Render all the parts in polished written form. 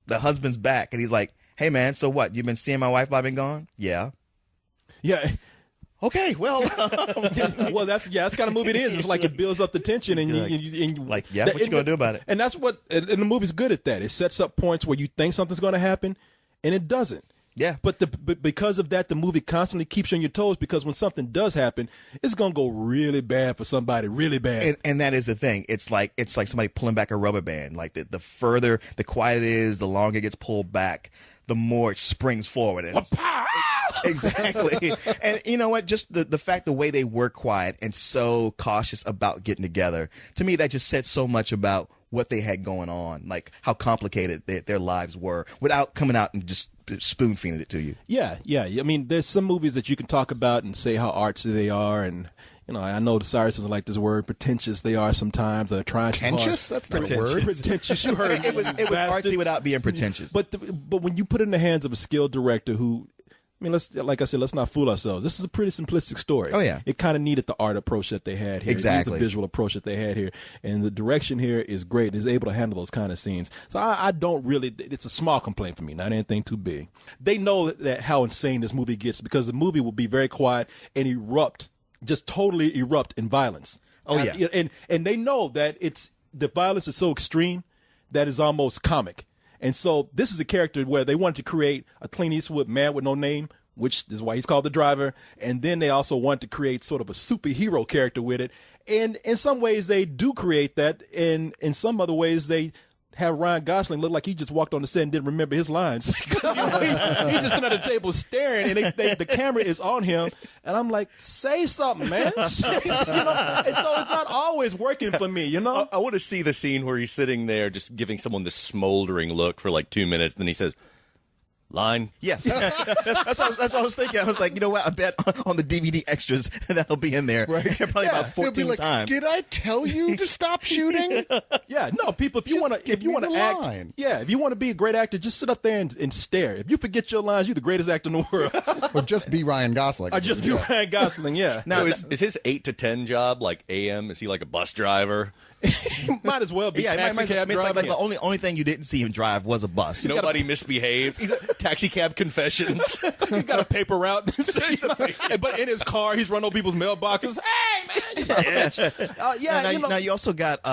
the husband's back, and he's like, "Hey man, so what? You've been seeing my wife while I've been gone?" Yeah. Okay, well, well, that's kind of movie it is. It's like it builds up the tension, and you what you gonna do about it? And that's and the movie's good at that. It sets up points where you think something's going to happen, and it doesn't. Yeah. But because of that, the movie constantly keeps you on your toes, because when something does happen, it's going to go really bad for somebody, really bad. And that is the thing. It's like somebody pulling back a rubber band. Like the further, the quiet it is, the longer it gets pulled back, the more it springs forward. And exactly. And you know what? Just the fact, the way they were quiet and so cautious about getting together, to me, that just said so much about what they had going on, like how complicated their lives were, without coming out and just spoon feeding it to you. Yeah. I mean, there's some movies that you can talk about and say how artsy they are, and I know Cyrus doesn't like this word, pretentious they are sometimes. They're trying too hard. Pretentious? That's not a word. Pretentious. You heard it was artsy without being pretentious. But when you put it in the hands of a skilled director who, I mean, let's not fool ourselves. This is a pretty simplistic story. Oh, yeah. It kind of needed the art approach that they had here. Exactly. The visual approach that they had here. And the direction here is great. It's able to handle those kind of scenes. So I don't really, it's a small complaint for me, not anything too big. They know that how insane this movie gets, because the movie will be very quiet and just totally erupt in violence. Oh, yeah. And they know that the violence is so extreme that it's almost comic. And so this is a character where they wanted to create a Clint Eastwood man with no name, which is why he's called the driver. And then they also wanted to create sort of a superhero character with it. And in some ways they do create that. And in some other ways they have Ryan Gosling look like he just walked on the set and didn't remember his lines. He just sitting at the table staring, and the camera is on him. And I'm like, say something, man. And so it's not always working for me, I want to see the scene where he's sitting there just giving someone this smoldering look for like 2 minutes. Then he says, line. Yeah. That's what I was thinking. I was like, you know what? I bet on the DVD extras that'll be in there. Right. Probably about 14 times. Did I tell you to stop shooting? Yeah. No, people, if you want to act, if you want to be a great actor, just sit up there and stare. If you forget your lines, you're the greatest actor in the world. Or just be Ryan Gosling. Or just be Ryan Gosling, yeah. Now, is his 8 to 10 job like AM? Is he like a bus driver? Might as well be. Yeah, taxi cab it's driver. like the only thing you didn't see him drive was a bus. Nobody misbehaves. Taxi cab confessions. He got a paper route. But in his car, he's running over people's mailboxes. Hey, man! Now you also got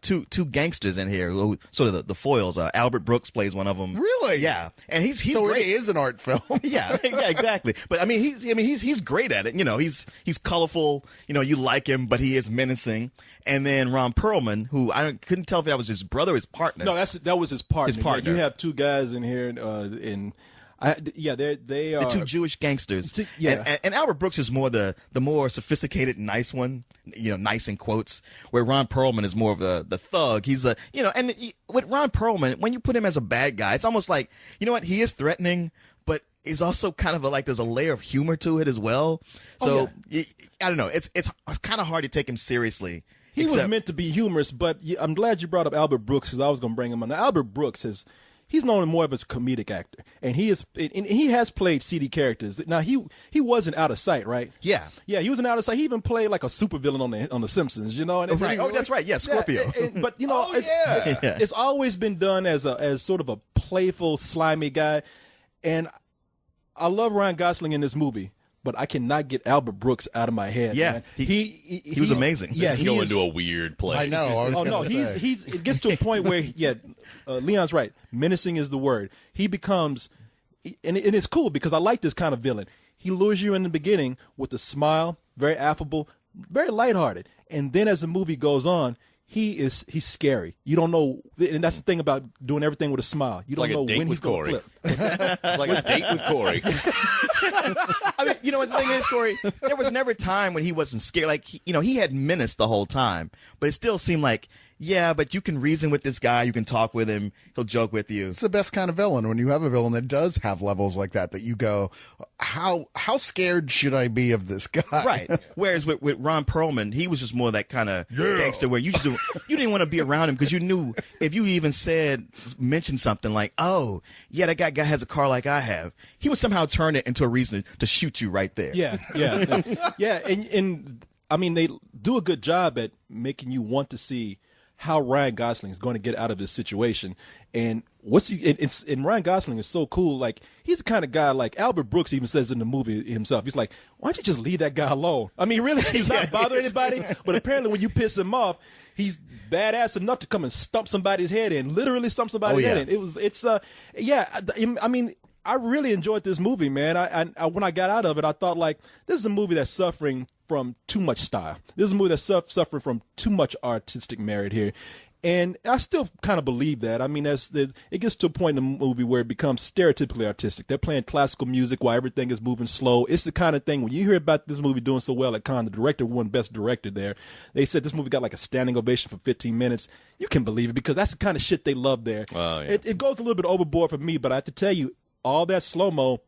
two gangsters in here, who, sort of the foils. Albert Brooks plays one of them. Really? Yeah, and he's so great. It is an art film. yeah, exactly. But I mean, he's great at it. He's colorful. You like him, but he is menacing. And then Ron Perlman, who I couldn't tell if that was his brother or his partner. No, that was his partner. His partner. You have two guys in here, they are the two Jewish gangsters. Yeah. And Albert Brooks is more the more sophisticated, nice one. Nice in quotes. Where Ron Perlman is more of the thug. He's with Ron Perlman, when you put him as a bad guy, it's almost like, he is threatening, but he's also kind of there's a layer of humor to it as well. So I don't know. It's kind of hard to take him seriously. He was meant to be humorous, but I'm glad you brought up Albert Brooks, because I was going to bring him on. Now, Albert Brooks he's known more of as a comedic actor, and he has played seedy characters. Now he wasn't out of sight, right? Yeah, he wasn't out of sight. He even played like a supervillain on the Simpsons, And right. Oh, that's right. Yeah, Scorpio. But it's always been done as sort of a playful, slimy guy, and I love Ryan Gosling in this movie. But I cannot get Albert Brooks out of my head. Yeah, man. He was amazing. Yeah, he's going to a weird place. I know. It gets to a point where Leon's right. Menacing is the word. He becomes, and it's cool because I like this kind of villain. He lures you in the beginning with a smile, very affable, very lighthearted, and then as the movie goes on, he's scary. You don't know, and that's the thing about doing everything with a smile. You don't know when he's going to flip. It's like a date with Korey. I mean, what the thing is, Korey, there was never a time when he wasn't scared. Like, he had menace the whole time, but it still seemed like, yeah, but you can reason with this guy. You can talk with him. He'll joke with you. It's the best kind of villain when you have a villain that does have levels like that you go, how scared should I be of this guy? Right. Whereas with Ron Perlman, he was just more that kind of gangster where you didn't want to be around him because you knew if you even mentioned something like, oh, yeah, that guy has a car like I have, he would somehow turn it into a reason to shoot you right there. Yeah. And I mean, they do a good job at making you want to see how Ryan Gosling is going to get out of this situation. And and Ryan Gosling is so cool. Like, he's the kind of guy, like Albert Brooks even says in the movie himself, he's like, why don't you just leave that guy alone? I mean, really, he's not bothering anybody, but apparently when you piss him off, he's badass enough to come and stump somebody's head in, literally stump somebody's head in. I mean, I really enjoyed this movie, man. I when I got out of it, I thought, like, this is a movie that's suffering from too much style. This is a movie that's suffering from too much artistic merit here. And I still kind of believe that. I mean, it gets to a point in the movie where it becomes stereotypically artistic. They're playing classical music while everything is moving slow. It's the kind of thing, when you hear about this movie doing so well at Cannes, the director won Best Director there. They said this movie got like a standing ovation for 15 minutes. You can believe it, because that's the kind of shit they love there. Oh, yeah. It goes a little bit overboard for me, but I have to tell you, all that slow-mo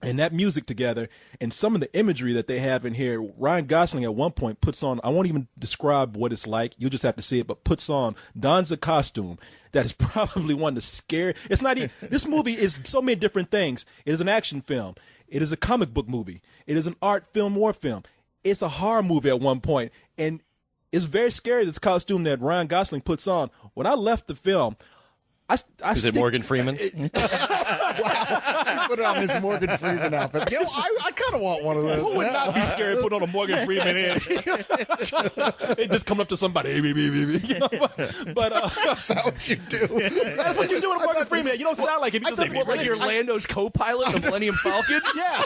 and that music together and some of the imagery that they have in here, Ryan Gosling at one point puts on, I won't even describe what it's like, you'll just have to see it, but dons a costume that is probably one of the scary. It's not even, this movie is so many different things. It is an action film. It is a comic book movie. It is an art film, war film. It's a horror movie at one point, and it's very scary, this costume that Ryan Gosling puts on. When I left the film, Is it Morgan Freeman? Wow. Put on his Morgan Freeman outfit. Yo, I kind of want one of those. Who would not be scared to put on a Morgan Freeman in? It just come up to somebody, hey, baby. You know? But That's not what you do. that's what you do with a Morgan Freeman. You don't sound like him. You just say, Like you're Lando's co-pilot, the Millennium Falcon? yeah.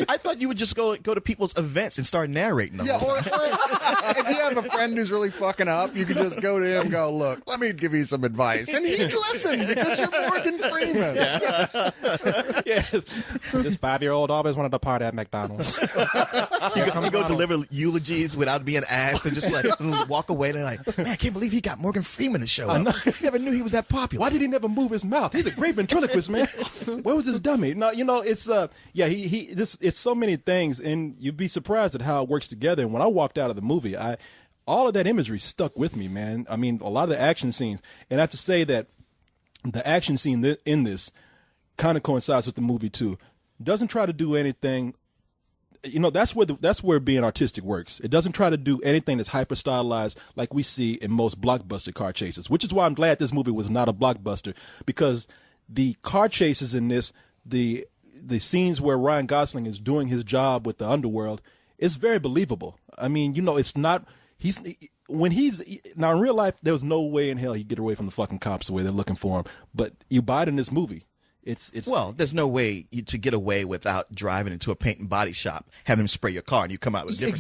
I thought you would just go to people's events and start narrating them. Yeah, or if you have a friend who's really fucking up, you can just go to him and go, look, let me give you some advice. And he'd listen, because you're Morgan Freeman. Yes. This 5-year-old always wanted to party at McDonald's. You go deliver eulogies without being asked and just like walk away and like, man, I can't believe he got Morgan Freeman to show up. Never knew he was that popular. Why did he never move his mouth? He's a great ventriloquist, man. Where was his dummy? No, you know, it's it's so many things, and you'd be surprised at how it works together. And when I walked out of the movie, all of that imagery stuck with me, man. I mean, a lot of the action scenes, and I have to say that the action scene in this kind of coincides with the movie too. Doesn't try to do anything. You know, that's where being artistic works. It doesn't try to do anything that's hyper stylized like we see in most blockbuster car chases, which is why I'm glad this movie was not a blockbuster, because the car chases in this, the scenes where Ryan Gosling is doing his job with the underworld, is very believable. I mean, you know, it's not, now in real life, there was no way in hell he'd get away from the fucking cops the way they're looking for him. But you buy it in this movie. It's well, there's no way to get away without driving into a paint and body shop, having them spray your car, and you come out with different.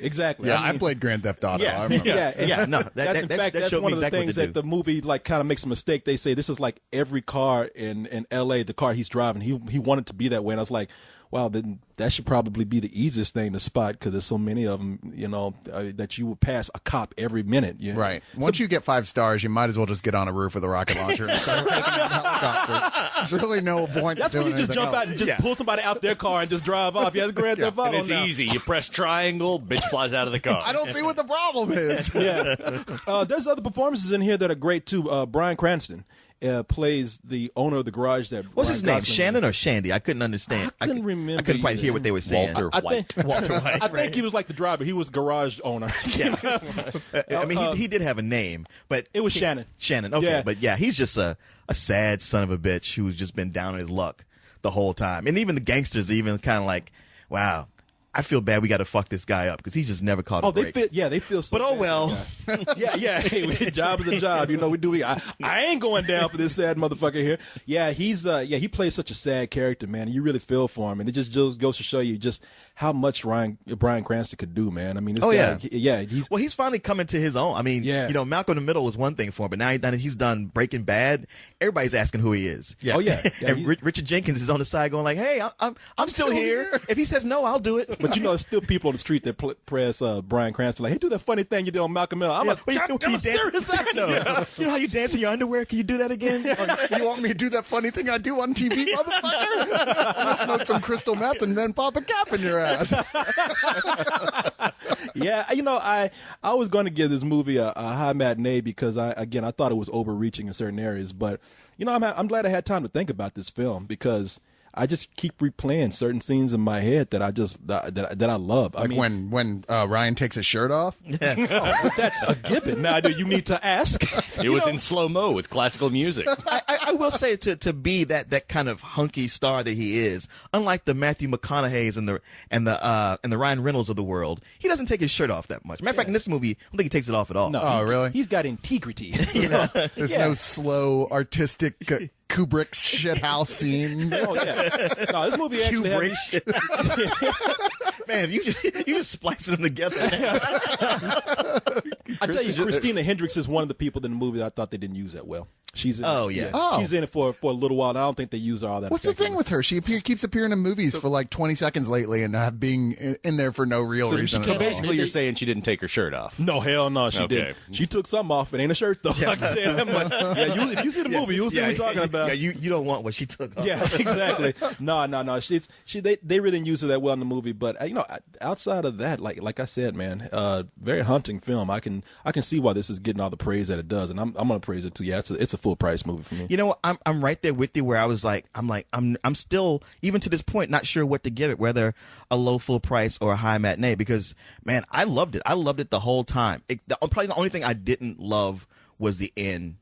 Exactly. Yeah, I played Grand Theft Auto. I remember. No, that's showed one me of the exactly things what to that the movie like kind of makes a mistake. They say this is like every car in L.A. The car he's driving, he wanted to be that way, and I was like, wow, then that should probably be the easiest thing to spot, because there's so many of them, you know, that you would pass a cop every minute. You know? Right. Once you get 5 stars, you might as well just get on a roof with a rocket launcher and start taking out helicopter. There's really no point. That's when you just jump out and just pull somebody out their car and just drive off. Yeah, it's Grand Theft Auto. And it's easy. You press triangle, bitch flies out of the car. I don't see what the problem is. Yeah. There's other performances in here that are great too. Bryan Cranston plays the owner of the garage that. What's Ryan his name? Gosling Shannon or Shandy? I couldn't understand. I couldn't remember. I couldn't quite either. hear what they were saying. Walter White. I think he was like the driver. He was garage owner. Yeah. I mean, he did have a name, but It was Shannon. Shannon. Okay, Yeah. but yeah, he's just a sad son of a bitch who's just been down on his luck the whole time. And even the gangsters are even kind of like, wow, I feel bad we got to fuck this guy up because he's just never caught a break. They feel so But oh bad. well. Yeah. Hey, job is a job. You know, I ain't going down for this sad motherfucker here. Yeah, he plays such a sad character, man. You really feel for him, and it just goes to show you just how much Bryan Cranston could do, man. I mean, this guy, He's finally coming to his own. I mean, you know, Malcolm in the Middle was one thing for him, but now that he's done Breaking Bad, everybody's asking who he is. Yeah. Oh yeah. And Richard Jenkins is on the side going like, hey, I'm still here. If he says no, I'll do it. But you know, there's still people on the street that press Bryan Cranston like, hey, do that funny thing you did on Malcolm Middle. I'm like, I'm a serious actor. You know how you dance in your underwear? Can you do that again? You want me to do that funny thing I do on TV, motherfucker? I'm gonna smoke some crystal meth and then pop a cap in your ass. Yeah, you know, I was going to give this movie a high matinee because I thought it was overreaching in certain areas. But you know, I'm glad I had time to think about this film because I just keep replaying certain scenes in my head that I love. Like when Ryan takes his shirt off. That's a given. Now, do you need to ask? It was in slow-mo with classical music. I will say to be that kind of hunky star that he is, unlike the Matthew McConaughey's and the Ryan Reynolds of the world, he doesn't take his shirt off that much. Matter of fact, in this movie, I don't think he takes it off at all. No, Oh, really? He's got integrity. There's no slow artistic Kubrick's shithouse scene. Oh yeah. No, this movie actually has. Man, you just splicing them together. I tell you, Christina Hendricks is one of the people in the movie that I thought they didn't use that well. She's in she's in it for a little while, and I don't think they use her all that. What's the thing with her? She keeps appearing in movies for like 20 seconds lately and being in there for no real reason. So at all. basically, you're saying she didn't take her shirt off. No, hell no, she Okay. didn't. She took something off. It ain't a shirt though. I can tell you that much. Yeah, if you see the movie, you'll see what we're talking about. Yeah, you don't want what she took off. Yeah, exactly. No. They really didn't use her that well in the movie, but outside of that, like I said, man, very haunting film. I can see why this is getting all the praise that it does, and I'm gonna praise it too. Yeah, it's a full price movie for me. You know what? I'm right there with you where I was like, I'm still, even to this point, not sure what to give it, whether a low full price or a high matinee, because, man, I loved it. I loved it the whole time. Probably the only thing I didn't love was the end,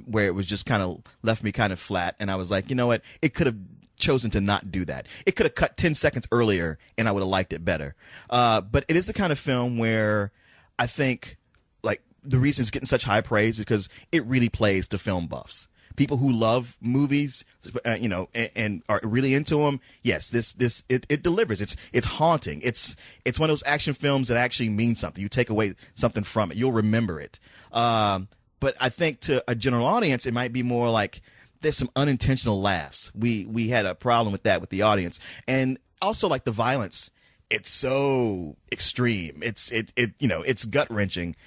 where it was just kind of left me kind of flat. And I was like, you know what? It could have chosen to not do that. It could have cut 10 seconds earlier and I would have liked it better. But it is the kind of film where I think, like, the reason it's getting such high praise is because it really plays to film buffs. People who love movies, and are really into them. Yes, it delivers. It's haunting. It's one of those action films that actually means something. You take away something from it, you'll remember it. But I think to a general audience, it might be more like there's some unintentional laughs. We had a problem with that with the audience, and also like the violence. It's so extreme. It's gut wrenching.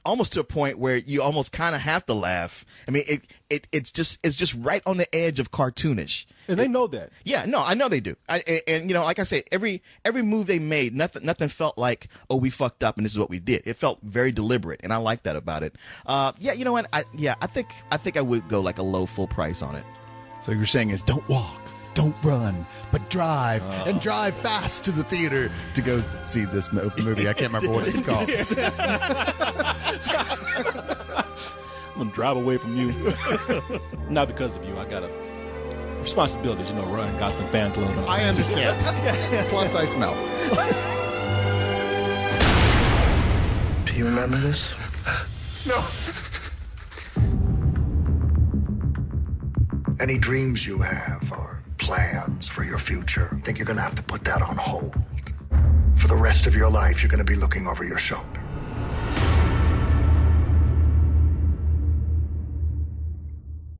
Almost to a point where you almost kind of have to laugh. I mean, it's just right on the edge of cartoonish. And they know that. Yeah, no, I know they do. And like I say, every move they made, nothing felt like, oh, we fucked up and this is what we did. It felt very deliberate, and I like that about it. Yeah, you know what? I think I would go like a low full price on it. So you're saying is don't walk, don't run, but drive, and drive fast to the theater to go see this movie. I can't remember what it's called. I'm gonna drive away from you. Not because of you. I got a responsibilities, Ryan Gosling fan club. I understand. Plus, I smell. Do you remember this? No. Any dreams you have or plans for your future, I think you're going to have to put that on hold. For the rest of your life, you're going to be looking over your shoulder.